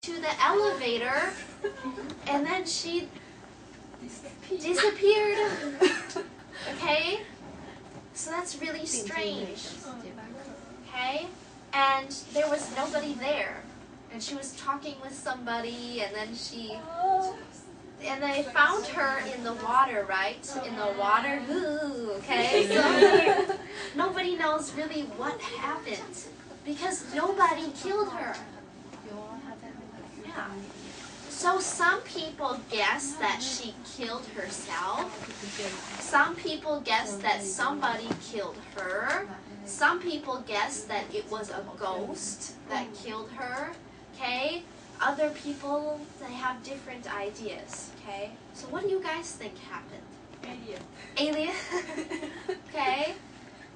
to the elevator, and then she disappeared. Okay? So that's really strange. Okay? And there was nobody there. And she was talking with somebody, and then and they found her in the water, right? In the water. Ooh, okay? So nobody knows really what happened because nobody killed her. Yeah. So some people guess that she killed herself. Some people guess that somebody killed her. Some people guess that it was a ghost that killed her. Okay? Other people, they have different ideas. Okay? So what do you guys think happened? Alien. Alien? Okay.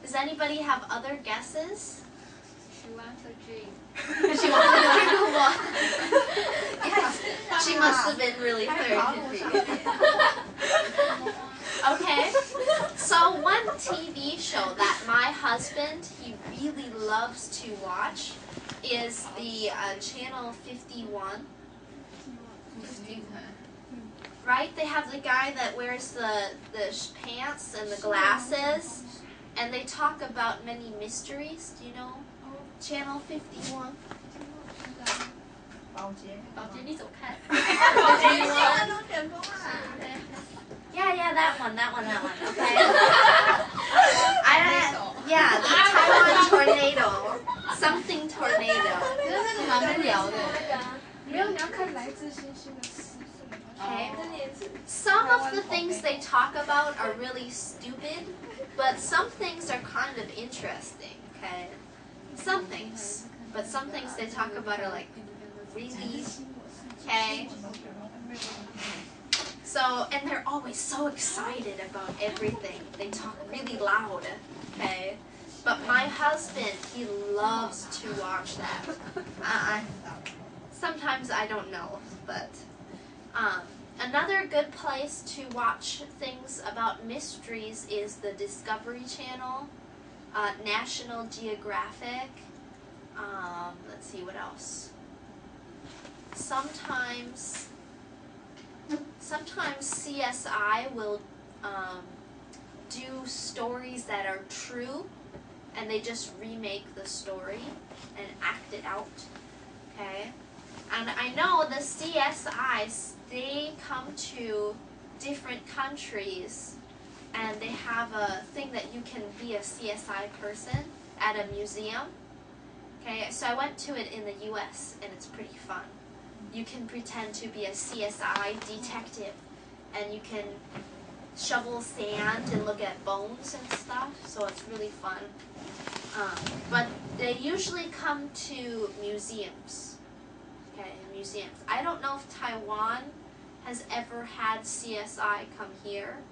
Does anybody have other guesses? She wants a dream. She wanted to drink a water. Yes, she must have been really thirsty. Okay, so one TV show that my husband, he really loves to watch is the channel 51. Right? They have the guy that wears the pants and the glasses, and they talk about many mysteries. Do you know? Channel 51. 宝洁，你走开。 Yeah, that one. Okay. Yeah, the Taiwan tornado. Something tornado. 那个蛮无聊的。没有，你要看来自星星的事。 Okay. Some of the things they talk about are really stupid, but some things are kind of interesting. Okay. Some things, but some things they talk about are like really. Okay. So, and they're always so excited about everything. They talk really loud, okay? But my husband, he loves to watch that. Sometimes I don't know, but another good place to watch things about mysteries is the Discovery Channel, National Geographic. Let's see, what else? Sometimes CSI will do stories that are true, and they just remake the story and act it out. Okay? And I know the CSIs, they come to different countries, and they have a thing that you can be a CSI person at a museum. Okay, so I went to it in the US, and it's pretty fun. You can pretend to be a CSI detective, and you can shovel sand and look at bones and stuff, so it's really fun. But they usually come to museums. Okay, museums. I don't know if Taiwan has ever had CSI come here.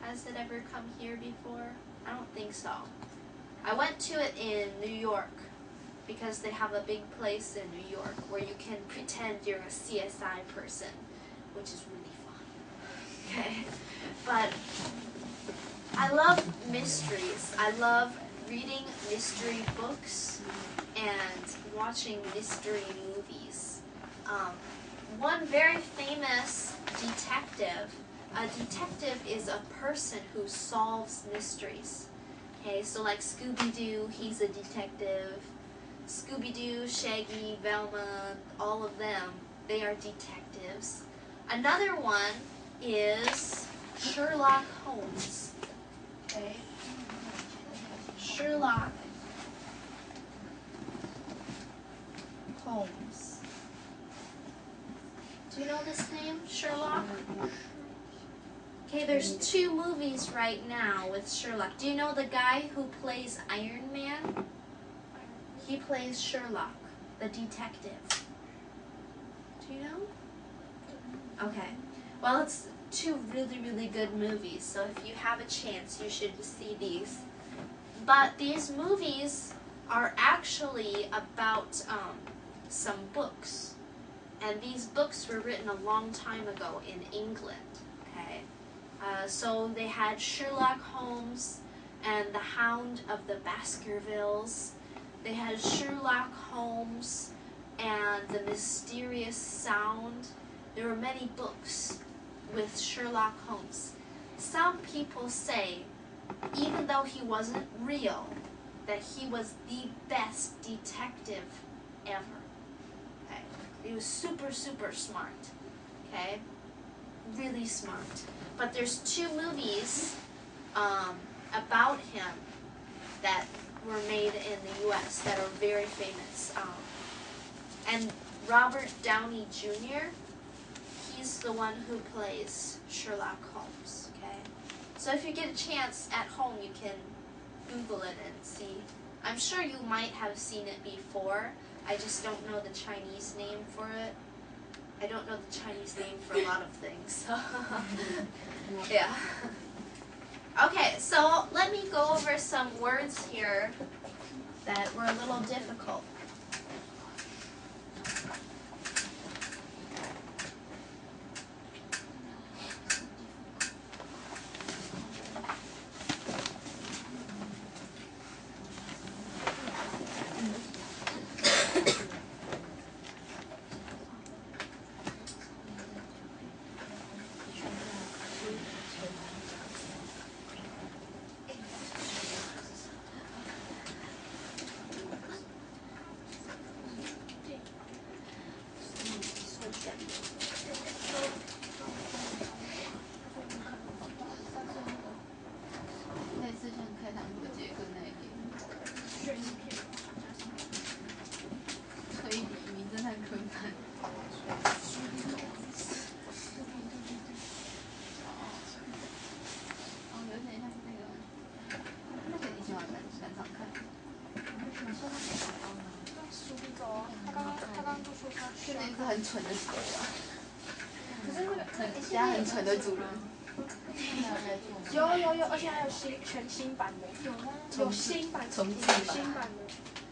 Has it ever come here before? I don't think so. I went to it in New York, because they have a big place in New York where you can pretend you're a CSI person, which is really fun. Okay, but I love mysteries. I love reading mystery books and watching mystery movies. One very famous detective, a detective is a person who solves mysteries. Okay, so like Scooby-Doo, he's a detective. Scooby-Doo, Shaggy, Velma, all of them, they are detectives. Another one is Sherlock Holmes. Okay? Sherlock Holmes. Do you know this name, Sherlock? Okay, there's 2 movies right now with Sherlock. Do you know the guy who plays Iron Man? He plays Sherlock, the detective. Do you know? Okay. Well, it's 2 really, really good movies, so if you have a chance, you should see these. But these movies are actually about some books. And these books were written a long time ago in England. Okay. So they had Sherlock Holmes and the Hound of the Baskervilles. They had Sherlock Holmes and The Mysterious Sound. There were many books with Sherlock Holmes. Some people say, even though he wasn't real, that he was the best detective ever. Okay? He was super, super smart. Okay? Really smart. But there's 2 movies about him that were made in the US that are very famous. And Robert Downey Jr., he's the one who plays Sherlock Holmes, okay? So if you get a chance at home, you can Google it and see. I'm sure you might have seen it before. I just don't know the Chinese name for it. I don't know the Chinese name for a lot of things. So yeah. Okay, so let me go over some words here that were a little difficult.很蠢的狗啊，可是那个家很蠢的主人。有，而且还有全新版的，有新版的，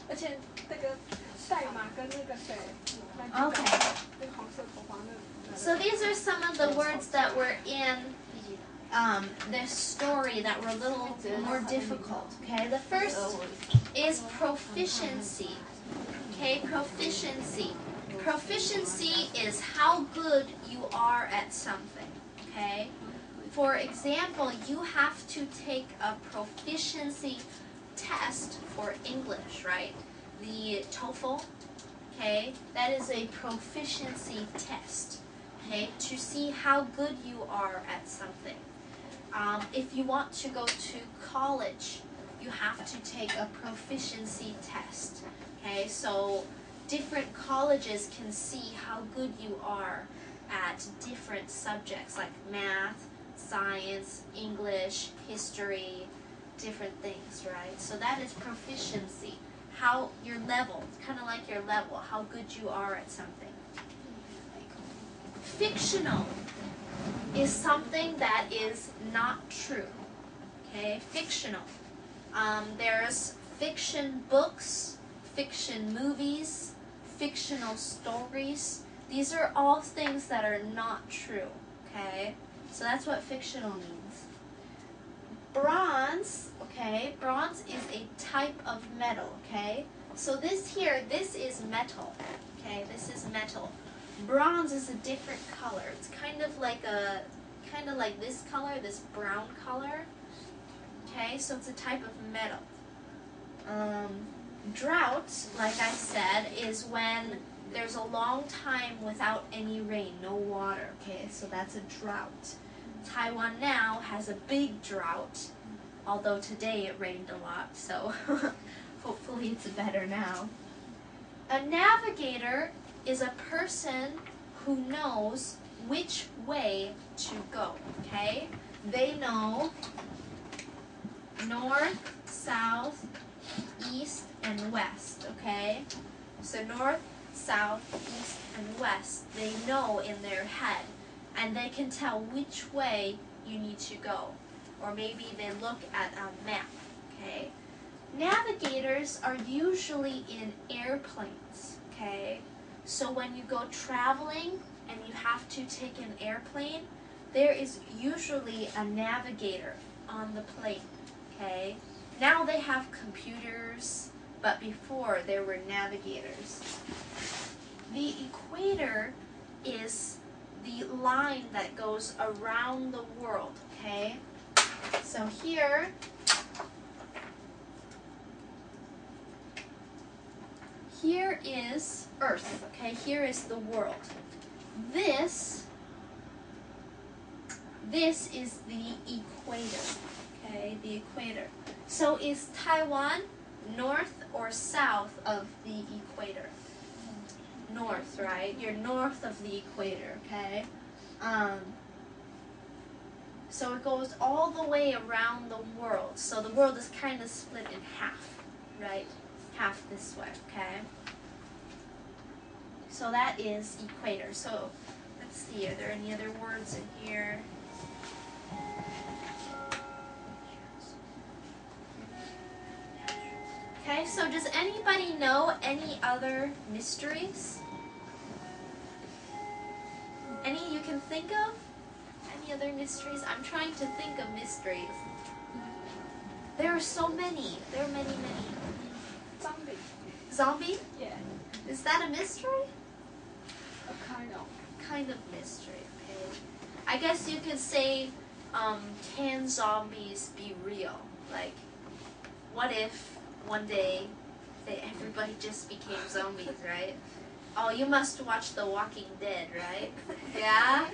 而且那个赛马跟那个谁，那个黄色头发那个。So these are some of the words that were in this story that were a little more difficult. Okay, the first is proficiency. Okay, proficiency. Proficiency is how good you are at something, okay? For example, you have to take a proficiency test for English, right? The TOEFL, okay? That is a proficiency test, okay? To see how good you are at something. If you want to go to college, you have to take a proficiency test, okay? So different colleges can see how good you are at different subjects like math, science, English, history, different things, right? So that is proficiency, how your level, kind of like your level, how good you are at something. Fictional is something that is not true, okay? Fictional. There's fiction books, fiction movies, fictional stories. These are all things that are not true, okay? So that's what fictional means. Bronze, okay? Bronze is a type of metal, okay? So this here, this is metal, okay? This is metal. Bronze is a different color. It's kind of like this color, this brown color, okay? So it's a type of metal. Drought, like I said, is when there's a long time without any rain, no water, okay? So that's a drought. Taiwan now has a big drought, although today it rained a lot, so hopefully it's better now. A navigator is a person who knows which way to go, okay? They know north, south, east, and west, okay? So north, south, east, and west, they know in their head, and they can tell which way you need to go. Or maybe they look at a map, okay? Navigators are usually in airplanes, okay? So when you go traveling and you have to take an airplane, there is usually a navigator on the plane, okay? Now they have computers, but before there were navigators. The equator is the line that goes around the world, okay? So here is Earth, okay? Here is the world. This is the equator, okay? The equator. So is Taiwan north or south of the equator? North, right? You're north of the equator, okay? So it goes all the way around the world. So the world is kind of split in half, right? Half this way, okay? So that is equator. So let's see, are there any other words in here? Okay, so does anybody know any other mysteries? Any you can think of? Any other mysteries? I'm trying to think of mysteries. There are so many. There are many, many. Zombie. Zombie? Yeah. Is that a mystery? Kind of Mystery, okay. I guess you could say, can zombies be real? Like, what if one day everybody just became zombies, right? Oh, you must watch The Walking Dead, right? Yeah?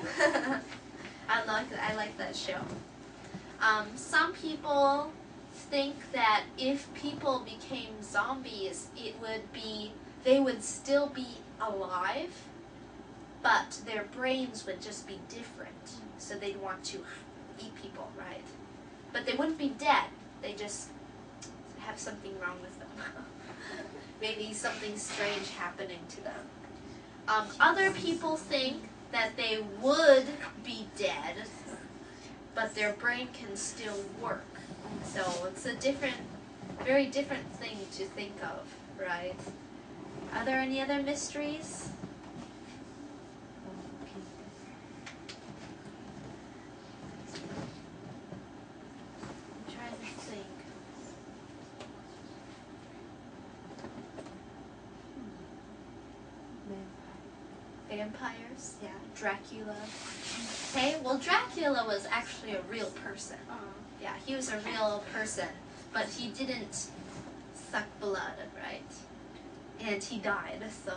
I like that show. Some people think that if people became zombies, they would still be alive, but their brains would just be different. So they'd want to eat people, right? But they wouldn't be dead. They just have something wrong with them. Maybe something strange happening to them. Other people think that they would be dead, but their brain can still work. So it's a very different thing to think of, right? Are there any other mysteries? I'm trying to think. Vampires? Yeah. Dracula. Okay, well Dracula was actually a real person. Yeah, he was a real person, but he didn't suck blood, right? And he died, so.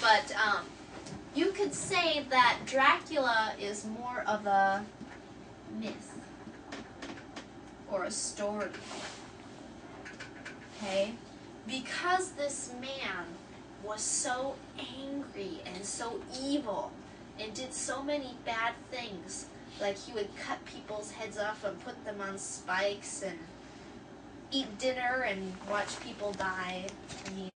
But you could say that Dracula is more of a myth or a story. Okay? Because this man was so angry and so evil and did so many bad things, like he would cut people's heads off and put them on spikes and eat dinner and watch people die. I mean,